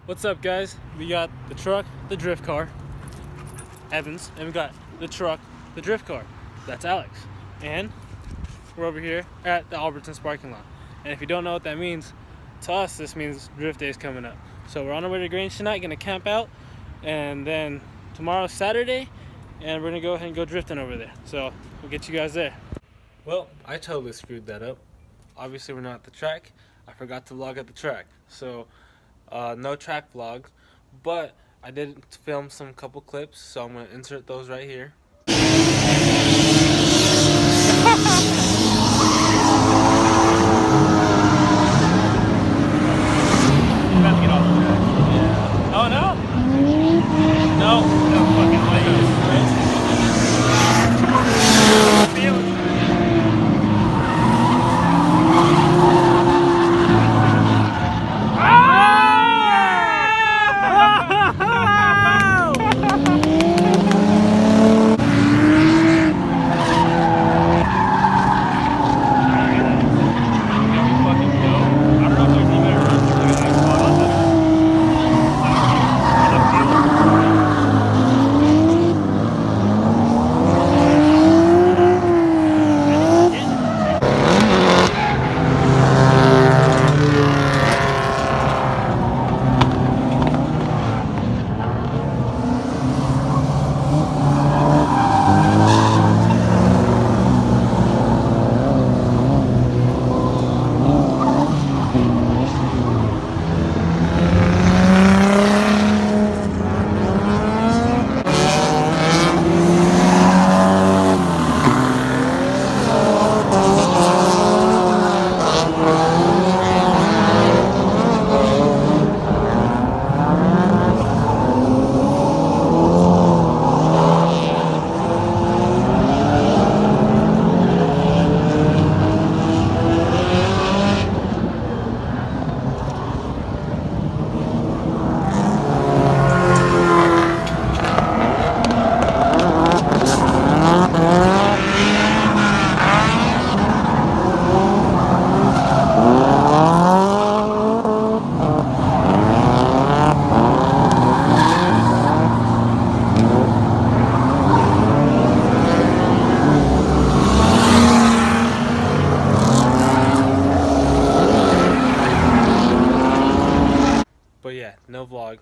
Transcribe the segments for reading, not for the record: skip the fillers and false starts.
What's up, guys? We got the truck, the drift car, Evans, and we got the truck, the drift car. That's Alex. And we're over here at the Albertsons parking lot. And if you don't know what that means, to us, this means Drift Day is coming up. So we're on our way to Grange tonight, gonna camp out, and then tomorrow's Saturday, and we're gonna go ahead and go drifting over there. So we'll get you guys there. Well, I totally screwed that up. Obviously, we're not at the track. I forgot to vlog at the track. So no track vlog, but I did film some couple clips, so I'm gonna insert those right here. Oh no? No, no fucking way. But yeah, no vlog.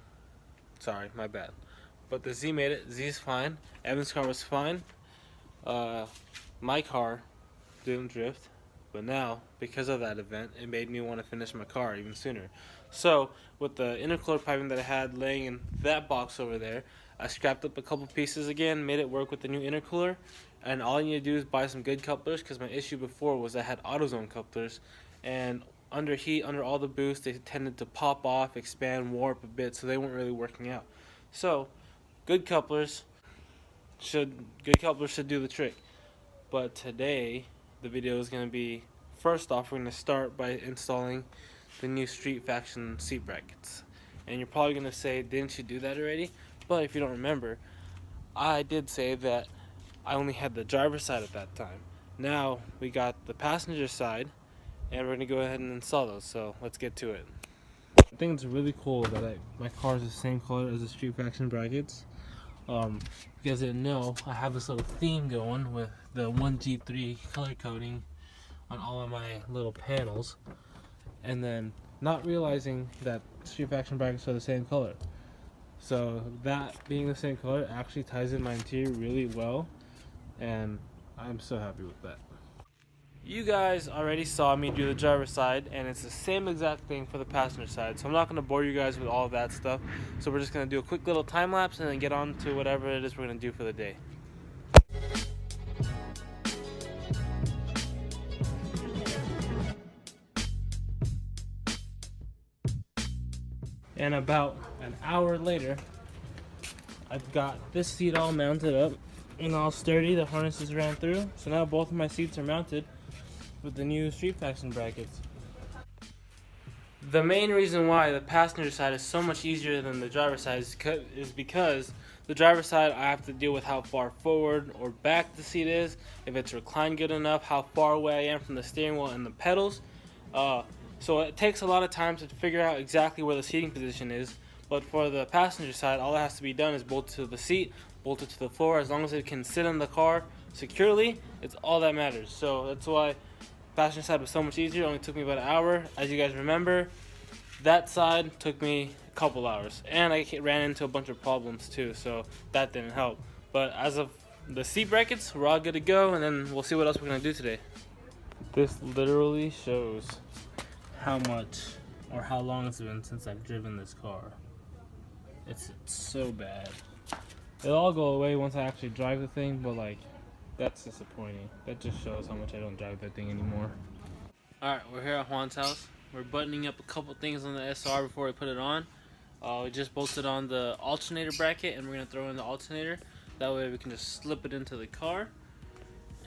Sorry, my bad. But the Z made it. Z's fine. Evan's car was fine. My car didn't drift. But now, because of that event, it made me want to finish my car even sooner. So, with the intercooler piping that I had laying in that box over there, I scrapped up a couple pieces again, made it work with the new intercooler. And all you need to do is buy some good couplers, because my issue before was I had AutoZone couplers. And under heat, under all the boost, they tended to pop off, expand, warp a bit, so they weren't really working out. So, good couplers should do the trick. But today, the video is going to be, first off, we're going to start by installing the new Street Faction seat brackets. And you're probably going to say, didn't you do that already? But if you don't remember, I did say that I only had the driver's side at that time. Now we got the passenger side, and we're going to go ahead and install those. So let's get to it. I think it's really cool that my car is the same color as the Street Faction brackets. If you guys didn't know, I have this little theme going with the 1G3 color coding on all of my little panels, and then not realizing that Street Faction brackets are the same color. So that being the same color actually ties in my interior really well, and I'm so happy with that. You guys already saw me do the driver's side, and it's the same exact thing for the passenger side, so I'm not going to bore you guys with all of that stuff. So we're just going to do a quick little time lapse and then get on to whatever it is we're going to do for the day. And about an hour later, I've got this seat all mounted up and all sturdy. The harnesses ran through, so now both of my seats are mounted with the new Street Faction brackets. The main reason why the passenger side is so much easier than the driver's side is because the driver's side I have to deal with how far forward or back the seat is, if it's reclined good enough, how far away I am from the steering wheel and the pedals. So it takes a lot of time to figure out exactly where the seating position is. But for the passenger side, all that has to be done is bolt to the seat, bolt it to the floor. As long as it can sit in the car securely, it's all that matters. So that's why passenger side was so much easier. It only took me about an hour. As you guys remember, that side took me a couple hours, and I ran into a bunch of problems too, so that didn't help. But as of the seat brackets, we're all good to go, and then we'll see what else we're gonna do today. This literally shows how much or how long it's been since I've driven this car. It's so bad. It'll all go away once I actually drive the thing, but like, that's disappointing. That just shows how much I don't drive that thing anymore. Alright, we're here at Juan's house. We're buttoning up a couple things on the SR before we put it on. We just bolted on the alternator bracket, and we're going to throw in the alternator. That way we can just slip it into the car.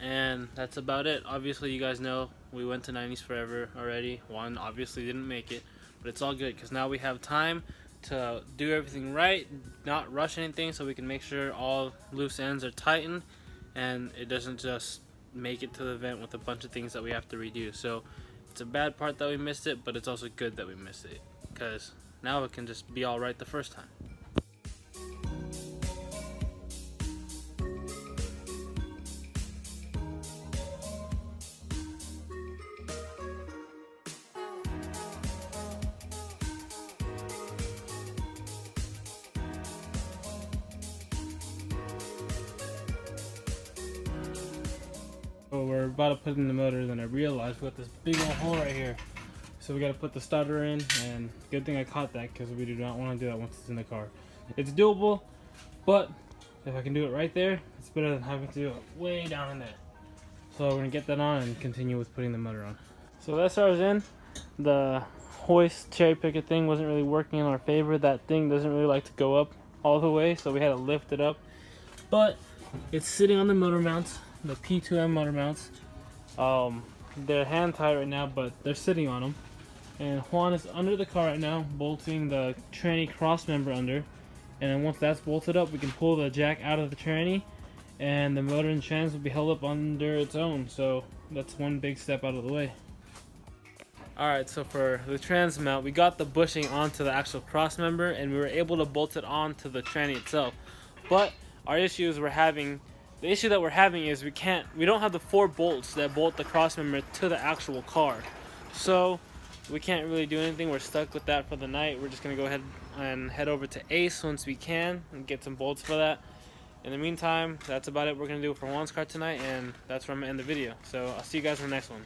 And that's about it. Obviously, you guys know we went to 90's forever already. Juan obviously didn't make it, but it's all good because now we have time to do everything right, not rush anything, so we can make sure all loose ends are tightened and it doesn't just make it to the event with a bunch of things that we have to redo. So it's a bad part that we missed it, but it's also good that we missed it because now it can just be all right the first time. So we're about to put in the motor, then I realized we got this big old hole right here. So we got to put the starter in, and good thing I caught that because we do not want to do that once it's in the car. It's doable, but if I can do it right there, it's better than having to do it way down in there. So we're going to get that on and continue with putting the motor on. So the SR's in. The hoist cherry picker thing wasn't really working in our favor. That thing doesn't really like to go up all the way, so we had to lift it up. But it's sitting on the motor mounts, the P2M motor mounts. They're hand tight right now, but they're sitting on them. And Juan is under the car right now, bolting the tranny cross member under. And then once that's bolted up, we can pull the jack out of the tranny, and the motor and trans will be held up under its own. So that's one big step out of the way. Alright, so for the trans mount, we got the bushing onto the actual cross member, and we were able to bolt it onto the tranny itself. But our issues we're having, the issue that we're having is we don't have the 4 bolts that bolt the cross member to the actual car. So we can't really do anything. We're stuck with that for the night. We're just gonna go ahead and head over to Ace once we can and get some bolts for that. In the meantime, that's about it we're gonna do for Juan's car tonight, and that's where I'm gonna end the video. So I'll see you guys in the next one.